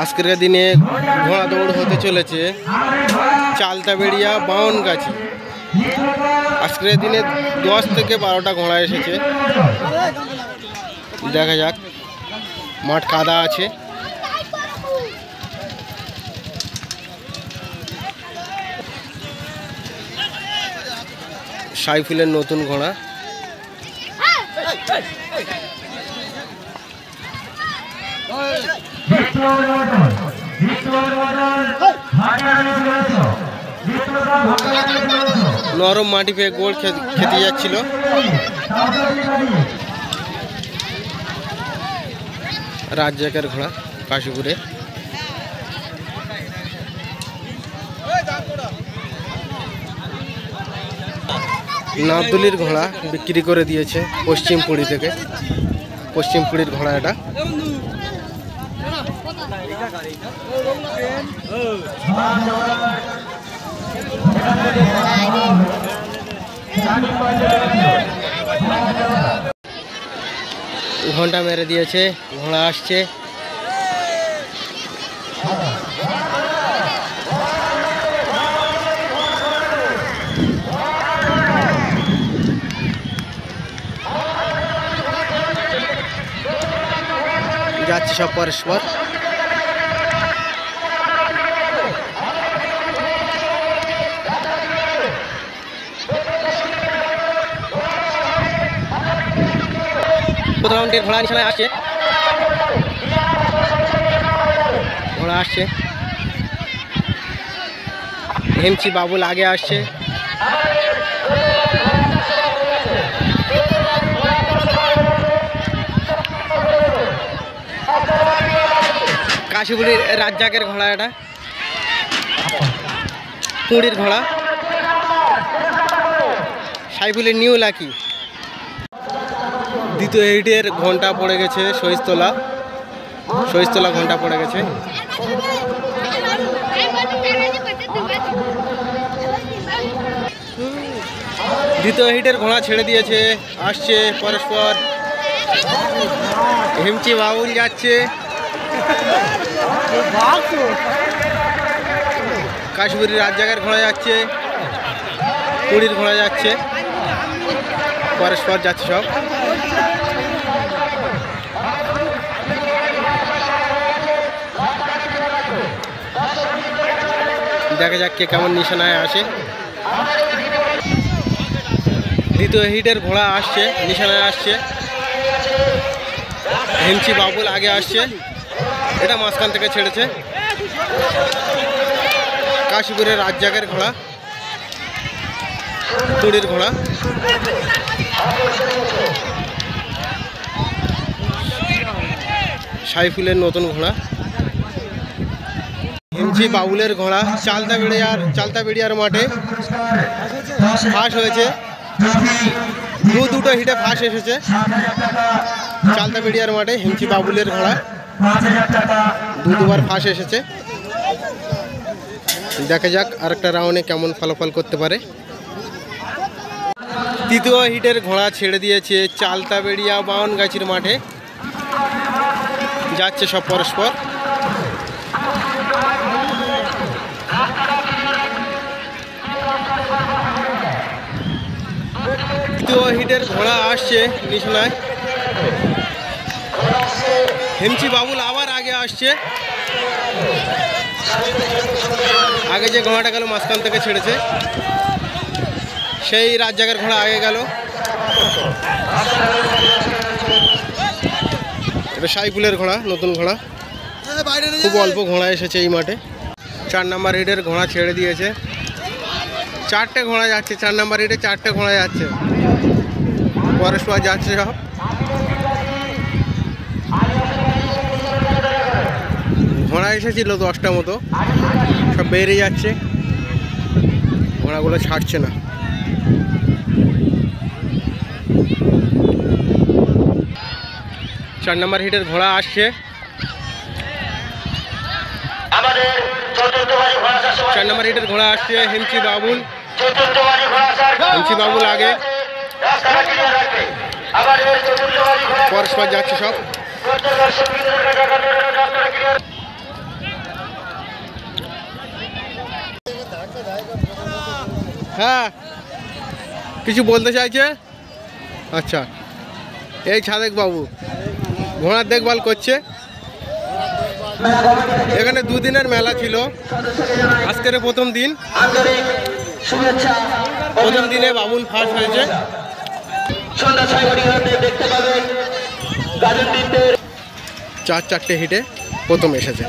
আজকের দিনে ঘোড়া দৌড় হতে চলেছে চালতাবেড়িয়া বাউনগাছি। আজকের দিনে 10 থেকে 12টা ঘোড়া এসেছে। দেখা যাক, মাঠ কাদা আছে। সাইফুলের নতুন ঘোড়া। নরম মাটি পেয়ে গোল খেতে যাচ্ছিল। রাজ্জাকের ঘোড়া কাশীপুরে। নাবদুলির ঘোড়া বিক্রি করে দিয়েছে পশ্চিমপুরি থেকে। পশ্চিমপুরির ঘোড়া এটা। ঘন্টা মেরে দিয়েছে, ঘোড়া আসছে। যাচ্ছে সব পরস্পর। প্রথম রাউন্ডের ঘোড়া নিশানায় আসছে। ঘোড়া আসছে। হেমচি বাবুল আগে আসছে। কাশীপুরের রাজ্জাকের ঘোড়া এটা। পুরীর ঘোড়া সাইফুলের নিউ লাকি। দ্বিতীয় হিটের ঘন্টা পড়ে গেছে সহিস্তলা। সহিস্তলা ঘন্টা পড়ে গেছে। দ্বিতীয় হিটের ঘোড়া ছেড়ে দিয়েছে, আসছে পরস্পর। হেমচি বাবুল যাচ্ছে। কাশীপুরের রাজ্জাকের ঘোড়া যাচ্ছে, পুরীর ঘোড়া যাচ্ছে, পরস্পর যাচ্ছে সব। দেখা যাক কে কেমন নিশানায় আসে। দ্বিতীয় হিটের ঘোড়া আসছে, নিশানায় আসছে। হেমচি বাবুল আগে আসছে। এটা মাঝখান থেকে ছেড়েছে। কাশীপুরের রাজ্জাকের ঘোড়া, পুরীর ঘোড়া। সাইফুলের নতুন ঘোড়া। হেমচি বাবুলের ঘোড়া চালতাবেড়িয়ার মাঠে ফার্স্ট হয়েছে। দুটো হিটে ফার্স্ট এসেছে চালতাবেড়িয়ার মাঠে। হেমচি বাবুলের ঘোড়া দুবার ফার্স্ট এসেছে। দেখা যাক আরেকটা রাউন্ডে কেমন ফলাফল করতে পারে। তৃতীয় হিটের ঘোড়া ছেড়ে দিয়েছে চালতাবেড়িয়া বাউনগাছির মাঠে। যাচ্ছে সব পরস্পর। তৃতীয় হিটের ঘোড়া আসছে নিশানায়। হেমচি বাবুল আবার আগে আসছে। আগে যে ঘোড়াটা গেল মাঝখান থেকে ছেড়েছে, সেই রাজ্জাকের ঘোড়া আগে গেল। এটা সাইফুলের ঘোড়া, নতুন ঘোড়া। খুব অল্প ঘোড়া এসেছে এই মাঠে। 4 নম্বর হিটের ঘোড়া ছেড়ে দিয়েছে। 4টে ঘোড়া যাচ্ছে। 4 নম্বর হিটে 4টে ঘোড়া যাচ্ছে, পরস্পর যাচ্ছে সব। ঘোড়া এসেছিল 10টা মতো, সব বেরিয়ে যাচ্ছে। ঘোড়াগুলো ছাড়ছে না। চার নম্বর হিটের ঘোড়া আসছে। 4 নম্বর হিটের ঘোড়া আসছে হেমচি বাবুল। হেমচি বাবুল আগে, পরস্পর যাচ্ছে সব। হ্যাঁ কিছু বলতে চাইছে? আচ্ছা, এই সাদেক বাবু ঘোড়ার দেখভাল করছে। এখানে দুদিনের মেলা ছিল, আজকের প্রথম দিন। প্রথম দিনে বাবুল ফার্স্ট হয়েছে। চারটে হিটে প্রথম এসেছে।